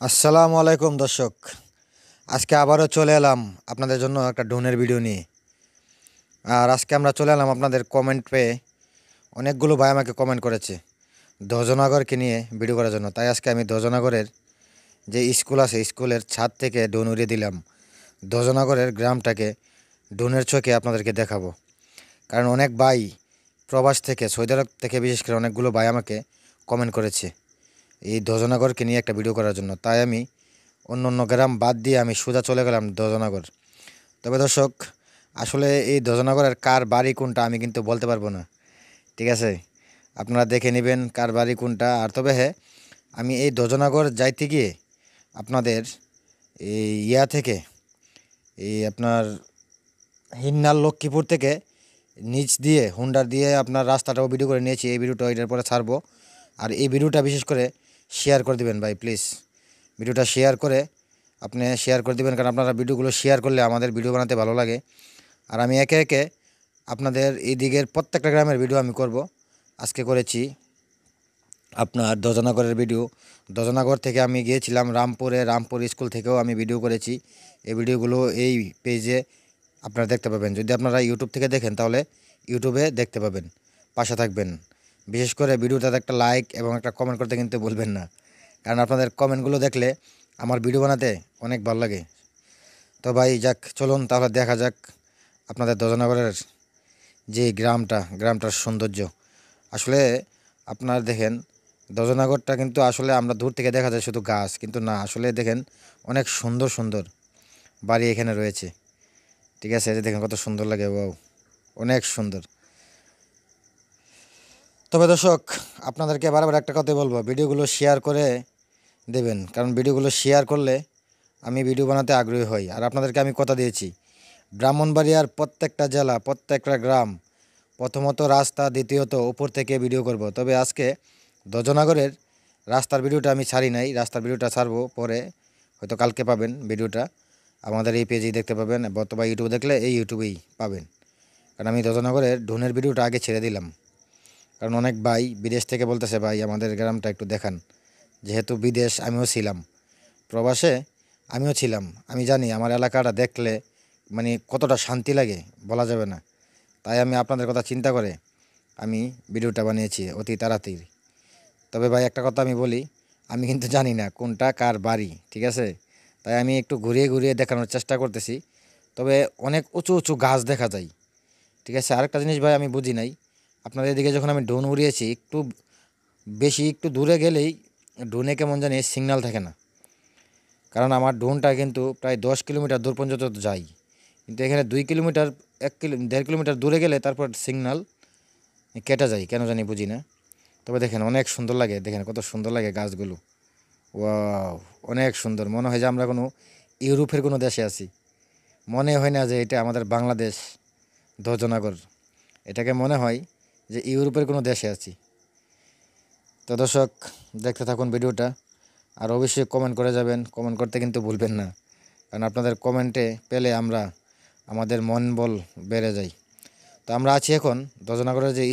আসসালামু আলাইকুম দর্শক। আজকে আবারও চলে এলাম আপনাদের জন্য একটা ড্রোনের ভিডিও নিয়ে। আর আজকে আমরা চলে এলাম আপনাদের কমেন্ট পেয়ে। অনেকগুলো ভাই আমাকে কমেন্ট করেছে ধ্বজনগরকে নিয়ে ভিডিও করার জন্য। তাই আজকে আমি ধ্বজনগরের যে স্কুল আছে স্কুলের ছাদ থেকে ড্রোন উড়িয়ে দিলাম। ধ্বজনগরের গ্রামটাকে ড্রোনের চোখে আপনাদেরকে দেখাবো। কারণ অনেক ভাই প্রবাস থেকে সৌদি আরব থেকে বিশেষ করে অনেকগুলো ভাই আমাকে কমেন্ট করেছে এই ধ্বজনগরকে নিয়ে একটা ভিডিও করার জন্য। তাই আমি অন্য অন্য গ্রাম বাদ দিয়ে আমি সোজা চলে গেলাম ধ্বজনগর। তবে দর্শক, আসলে এই ধ্বজনগরের কার বাড়ি কোনটা আমি কিন্তু বলতে পারবো না, ঠিক আছে? আপনারা দেখে নেবেন কার বাড়ি কোনটা। আর তবে হ্যাঁ, আমি এই ধ্বজনগর যাইতে গিয়ে আপনাদের এই থেকে এই আপনার হিন্নাল লক্ষ্মীপুর থেকে নিচ দিয়ে হুন্ডার দিয়ে আপনার রাস্তাটাও ভিডিও করে নিয়েছি। এই ভিডিওটা এটার পরে ছাড়বো। আর এই ভিডিওটা বিশেষ করে শেয়ার করে দিবেন ভাই, প্লিজ। ভিডিওটা শেয়ার করে আপনি শেয়ার করে দিবেন, কারণ আপনারা ভিডিওগুলো শেয়ার করলে আমাদের ভিডিও বানাতে ভালো লাগে। আর আমি একে একে আপনাদের এই দিকের প্রত্যেকটা গ্রামের ভিডিও আমি করব। আজকে করেছি আপনার ধ্বজনগরের ভিডিও। ধ্বজনগর থেকে আমি গিয়েছিলাম রামপুরে, রামপুর স্কুল থেকেও আমি ভিডিও করেছি। এই ভিডিওগুলো এই পেজে আপনারা দেখতে পাবেন। যদি আপনারা ইউটিউব থেকে দেখেন তাহলে ইউটিউবে দেখতে পাবেন। পাশে থাকবেন। বিশেষ করে ভিডিওটাতে একটা লাইক এবং একটা কমেন্ট করতে কিন্তু ভুলবেন না, কারণ আপনাদের কমেন্টগুলো দেখলে আমার ভিডিও বানাতে অনেক ভালো লাগে। তো ভাই যাক, চলুন তাহলে দেখা যাক আপনাদের ধ্বজনগরের যে গ্রামটার সৌন্দর্য। আসলে আপনার দেখেন, ধ্বজনগরটা কিন্তু আসলে আমরা দূর থেকে দেখা যায় শুধু গাছ, কিন্তু না, আসলে দেখেন অনেক সুন্দর সুন্দর বাড়ি এখানে রয়েছে, ঠিক আছে? যে দেখেন কত সুন্দর লাগে, ওয়াও, অনেক সুন্দর। তবে দর্শক, আপনাদেরকে বারবার একটা কথাই বলবো, ভিডিওগুলো শেয়ার করে দেবেন, কারণ ভিডিওগুলো শেয়ার করলে আমি ভিডিও বানাতে আগ্রহী হই। আর আপনাদেরকে আমি কথা দিয়েছি, ব্রাহ্মণবাড়িয়ার প্রত্যেকটা জেলা, প্রত্যেকটা গ্রাম, প্রথমত রাস্তা, দ্বিতীয়ত উপর থেকে ভিডিও করব। তবে আজকে ধ্বজনগরের রাস্তার ভিডিওটা আমি ছাড়ি নাই, রাস্তার ভিডিওটা ছাড়বো পরে, হয়তো কালকে পাবেন ভিডিওটা। আমাদের এই পেজেই দেখতে পাবেন, অথবা ইউটিউবে দেখলে এই ইউটিউবেই পাবেন। কারণ আমি ধ্বজনগরের ড্রোনের ভিডিওটা আগে ছেড়ে দিলাম, কারণ অনেক ভাই বিদেশ থেকে বলতেছে ভাই আমাদের গ্রামটা একটু দেখান। যেহেতু বিদেশ আমিও ছিলাম, প্রবাসে আমিও ছিলাম, আমি জানি আমার এলাকাটা দেখলে মানে কতটা শান্তি লাগে বলা যাবে না। তাই আমি আপনাদের কথা চিন্তা করে আমি ভিডিওটা বানিয়েছি অতি তাড়াতাড়ি। তবে ভাই একটা কথা আমি বলি, আমি কিন্তু জানি না কোনটা কার বাড়ি, ঠিক আছে? তাই আমি একটু ঘুরিয়ে ঘুরিয়ে দেখানোর চেষ্টা করতেছি। তবে অনেক উঁচু উঁচু গাছ দেখা যায়, ঠিক আছে? আরেকটা জিনিস ভাই আমি বুঝি নাই, আপনাদের এদিকে যখন আমি ড্রোন উড়িয়েছি একটু বেশি একটু দূরে গেলেই ড্রোনে কেমন জানি সিগন্যাল থাকে না। কারণ আমার ড্রোনটা কিন্তু প্রায় 10 কিলোমিটার দূর পর্যন্ত যায়, কিন্তু এখানে 2 কিলোমিটার 1.5 কিলোমিটার দূরে গেলে তারপর সিগন্যাল কেটে যায়, কেন জানি বুঝি না। তবে দেখেন অনেক সুন্দর লাগে, দেখেন কত সুন্দর লাগে গাছগুলো, ওয়াও, অনেক সুন্দর। মনে হয় যে আমরা কোনো ইউরোপের কোনো দেশে আছি, মনে হয় না যে এটা আমাদের বাংলাদেশ। ধ্বজনগর, এটাকে মনে হয় যে ইউরোপের কোনো দেশে আছি। তো দর্শক, দেখতে থাকুন ভিডিওটা। আর অবশ্যই কমেন্ট করে যাবেন, কমেন্ট করতে কিন্তু ভুলবেন না, কারণ আপনাদের কমেন্টে পেলে আমাদের মন বল বেড়ে যায়। তো আমরা আছি এখন ধ্বজনগরের যে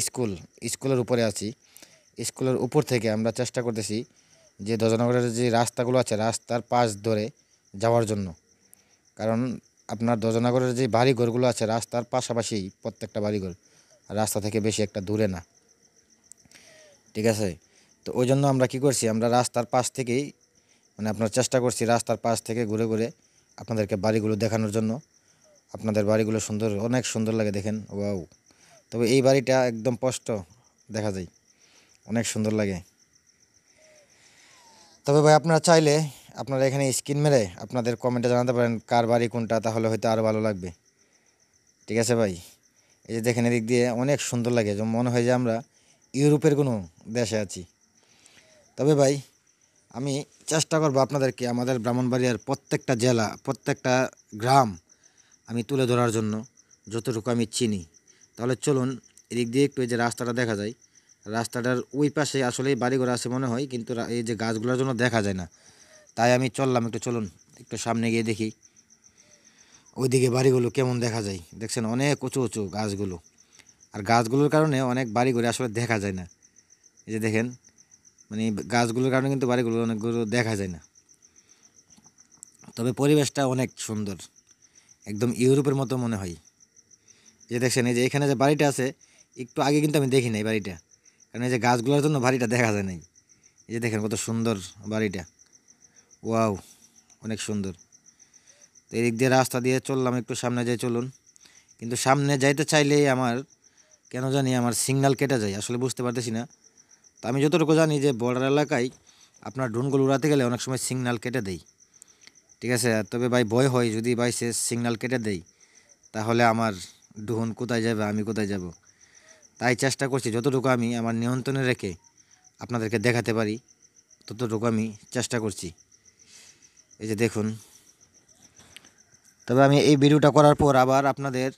স্কুলের উপরে আছি। স্কুলের উপর থেকে আমরা চেষ্টা করতেছি যে ধ্বজনগরের যে রাস্তাগুলো আছে রাস্তার পাশ ধরে যাওয়ার জন্য। কারণ আপনার ধ্বজনগরের যে বাড়িঘরগুলো আছে রাস্তার পাশাপাশি প্রত্যেকটা বাড়িঘর, রাস্তা থেকে বেশি একটা দূরে না, ঠিক আছে? তো ওই জন্য আমরা কি করছি, আমরা রাস্তার পাশ থেকেই মানে আপনার চেষ্টা করছি রাস্তার পাশ থেকে ঘুরে ঘুরে আপনাদেরকে বাড়িগুলো দেখানোর জন্য। আপনাদের বাড়িগুলো সুন্দর, অনেক সুন্দর লাগে, দেখেন, ওয়াও। তবে এই বাড়িটা একদম স্পষ্ট দেখা যায়, অনেক সুন্দর লাগে। তবে ভাই আপনারা চাইলে আপনারা এখানে স্ক্রিন মেরে আপনাদের কমেন্টে জানাতে পারেন কার বাড়ি কোনটা, তাহলে হয়তো আরও ভালো লাগবে, ঠিক আছে ভাই? এই যে দেখেন এদিক দিয়ে অনেক সুন্দর লাগে, যেমন মনে হয় যে আমরা ইউরোপের কোনো দেশে আছি। তবে ভাই আমি চেষ্টা করব আপনাদেরকে আমাদের ব্রাহ্মণবাড়িয়ার প্রত্যেকটা জেলা, প্রত্যেকটা গ্রাম আমি তুলে ধরার জন্য, যতটুকু আমি চিনি। তাহলে চলুন এদিক দিয়ে একটু, এই যে রাস্তাটা দেখা যায়, রাস্তাটার ওই পাশে আসলেই বাড়িঘর আছে মনে হয়, কিন্তু এই যে গাছগুলোর জন্য দেখা যায় না। তাই আমি চললাম একটু, চলুন একটু সামনে গিয়ে দেখি ওইদিকে বাড়িগুলো কেমন দেখা যায়। দেখছেন অনেক উঁচু উঁচু গাছগুলো, আর গাছগুলোর কারণে অনেক বাড়িঘরে আসলে দেখা যায় না। এই যে দেখেন, মানে গাছগুলোর কারণে কিন্তু বাড়িগুলো অনেকগুলো দেখা যায় না। তবে পরিবেশটা অনেক সুন্দর, একদম ইউরোপের মতো মনে হয়। যে দেখছেন এই যে এখানে যে বাড়িটা আছে, একটু আগে কিন্তু আমি দেখি নাই বাড়িটা, কারণ এই যে গাছগুলোর জন্য বাড়িটা দেখা যায় নাই। এই যে দেখেন কত সুন্দর বাড়িটা, ওয়াও, অনেক সুন্দর। তো এদিক দিয়ে রাস্তা দিয়ে চললাম, একটু সামনে যাই চলুন। কিন্তু সামনে যাইতে চাইলেই আমার কেন জানি আমার সিগন্যাল কেটে যায়, আসলে বুঝতে পারতেছি না। তো আমি যতটুকু জানি যে বর্ডার এলাকায় আপনার ড্রোনগুলো উড়াতে গেলে অনেক সময় সিগন্যাল কেটে দেয়, ঠিক আছে। তবে ভাই ভয় হয় যদি ভাই সে সিগন্যাল কেটে দেয়, তাহলে আমার ড্রোন কোথায় যাবে, আমি কোথায় যাব। তাই চেষ্টা করছি যতটুকু আমি আমার নিয়ন্ত্রণে রেখে আপনাদেরকে দেখাতে পারি ততটুকু আমি চেষ্টা করছি। এই যে দেখুন, তবে আমি এই ভিডিওটা করার পর আবার আপনাদের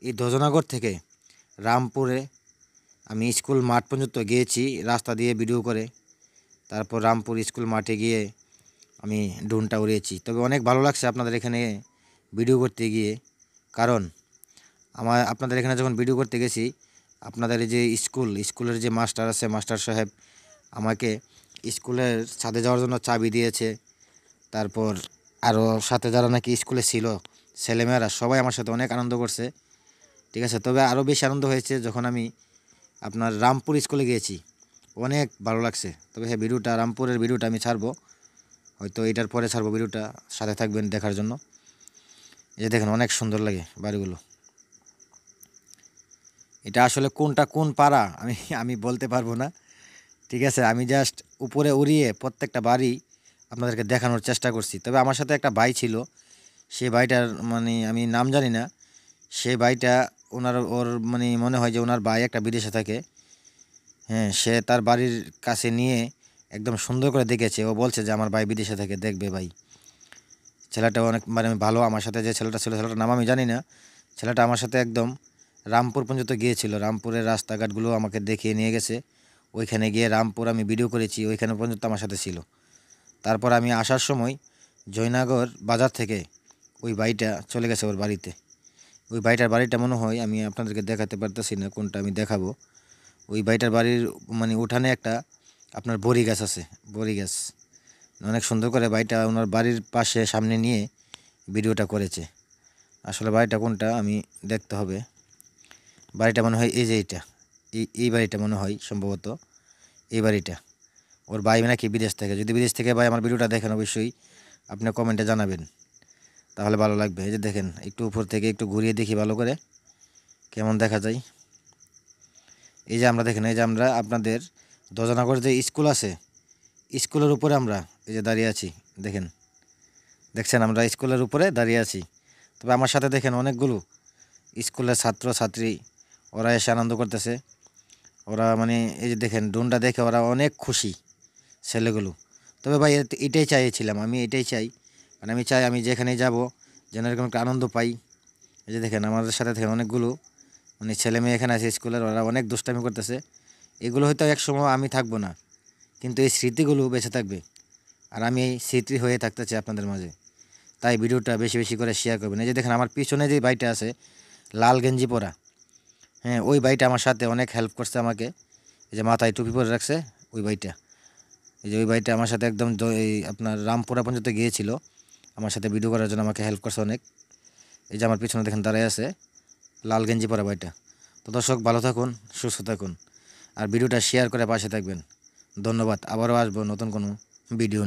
এই ধ্বজনগর থেকে রামপুরে আমি স্কুল মাঠ পর্যন্ত গিয়েছি রাস্তা দিয়ে ভিডিও করে, তারপর রামপুর স্কুল মাঠে গিয়ে আমি ড্রোনটা উড়িয়েছি। তবে অনেক ভালো লাগছে আপনাদের এখানে ভিডিও করতে গিয়ে, কারণ আপনাদের এখানে যখন ভিডিও করতে গেছি, আপনাদের এই যে স্কুলের যে মাস্টার আছে, মাস্টার সাহেব আমাকে স্কুলের ছাদে যাওয়ার জন্য চাবি দিয়েছে। তারপর আরও সাথে যারা নাকি স্কুলে ছিল ছেলেমেয়েরা সবাই আমার সাথে অনেক আনন্দ করছে, ঠিক আছে। তবে আরও বেশি আনন্দ হয়েছে যখন আমি আপনার রামপুর স্কুলে গিয়েছি, অনেক ভালো লাগছে। তবে হ্যাঁ, ভিডিওটা রামপুরের ভিডিওটা আমি ছাড়বো, হয়তো এটার পরে ছাড়বো ভিডিওটা, সাথে থাকবেন দেখার জন্য। এই যে দেখেন অনেক সুন্দর লাগে বাড়িগুলো। এটা আসলে কোনটা কোন পাড়া আমি আমি বলতে পারবো না, ঠিক আছে। আমি জাস্ট উপরে উড়িয়ে প্রত্যেকটা বাড়ি আপনাদেরকে দেখানোর চেষ্টা করছি। তবে আমার সাথে একটা ভাই ছিল, সেই ভাইটার মানে আমি নাম জানি না। সেই ভাইটা ওর মানে মনে হয় যে ওনার ভাই একটা বিদেশে থাকে, হ্যাঁ, সে তার বাড়ির কাছে নিয়ে একদম সুন্দর করে দেখেছে। ও বলছে যে আমার ভাই বিদেশে থাকে, দেখবে ভাই। ছেলেটা অনেক মানে ভালো। আমার সাথে যে ছেলেটা ছিল, ছেলেটার নাম আমি জানি না, ছেলেটা আমার সাথে একদম রামপুর পর্যন্ত গিয়েছিল, রামপুরের রাস্তাঘাটগুলো আমাকে দেখিয়ে নিয়ে গেছে। ওইখানে গিয়ে রামপুর আমি ভিডিও করেছি, ওইখানে পর্যন্ত আমার সাথে ছিল। তারপর আমি আসার সময় জয়নগর বাজার থেকে ওই ভাইটা চলে গেছে ওর বাড়িতে। ওই ভাইটার বাড়িটা মনে হয় আমি আপনাদেরকে দেখাতে পারতেছি না, কোনটা আমি দেখাবো। ওই ভাইটার বাড়ির মানে উঠানে একটা আপনার বড়ি গাছ আছে, বড়ি গাছ অনেক সুন্দর করে ভাইটা ওনার বাড়ির পাশে সামনে নিয়ে ভিডিওটা করেছে। আসলে বাড়িটা কোনটা আমি দেখতে হবে। বাড়িটা মনে হয় এই যে এইটা, এই বাড়িটা মনে হয় সম্ভবত এই বাড়িটা। ওর ভাই নাকি বিদেশ থেকে, যদি বিদেশ থেকে ভাই আমার ভিডিওটা দেখেন অবশ্যই আপনি কমেন্টে জানাবেন, তাহলে ভালো লাগবে। এই যে দেখেন একটু উপর থেকে একটু ঘুরিয়ে দেখি ভালো করে কেমন দেখা যায়। এই যে আমরা দেখেন, এই যে আমরা আপনাদের ধ্বজনগর যে স্কুল আছে, স্কুলের উপরে আমরা এই যে দাঁড়িয়ে আছি, দেখেন, দেখছেন আমরা স্কুলের উপরে দাঁড়িয়ে আছি। তবে আমার সাথে দেখেন অনেকগুলো স্কুলের ছাত্র ছাত্রী, ওরা এসে আনন্দ করতেছে। ওরা মানে এই যে দেখেন ড্রোনটা দেখে ওরা অনেক খুশি ছেলেগুলো। তবে ভাই এটাই চাইছিলাম, আমি এটাই চাই, মানে আমি চাই আমি যেখানে যাব যেন এরকম একটা আনন্দ পাই। এই যে দেখেন আমাদের সাথে দেখেন অনেকগুলো মানে ছেলে মেয়ে এখানে আছে স্কুলের, ওরা অনেক দুষ্টামি করতেছে। এগুলো হয়তো এক সময় আমি থাকবো না, কিন্তু এই স্মৃতিগুলো বেঁচে থাকবে, আর আমি এই স্মৃতি হয়ে থাকতে চাই আপনাদের মাঝে। তাই ভিডিওটা বেশি বেশি করে শেয়ার করবেন। এই যে দেখেন আমার পিছনে যে ভাইটা আছে লাল গেঞ্জি পরা, হ্যাঁ, ওই ভাইটা আমার সাথে অনেক হেল্প করছে আমাকে। এই যে মাথায় টুপি পরে রাখছে ওই ভাইটা, এই যে ওই ভাইটা আমার সাথে একদম এই আপনার রামপুরা পর্যন্ত গিয়েছিল আমার সাথে ভিডিও করার জন্য, আমাকে হেল্প করছে অনেক। এই যে আমার পিছনে দেখেন দাঁড়ায় আছে লাল গেঞ্জি পরা ভাইটা। তো দর্শক ভালো থাকুন, সুস্থ থাকুন, আর ভিডিওটা শেয়ার করে পাশে থাকবেন। ধন্যবাদ। আবারও আসবো নতুন কোনো ভিডিও।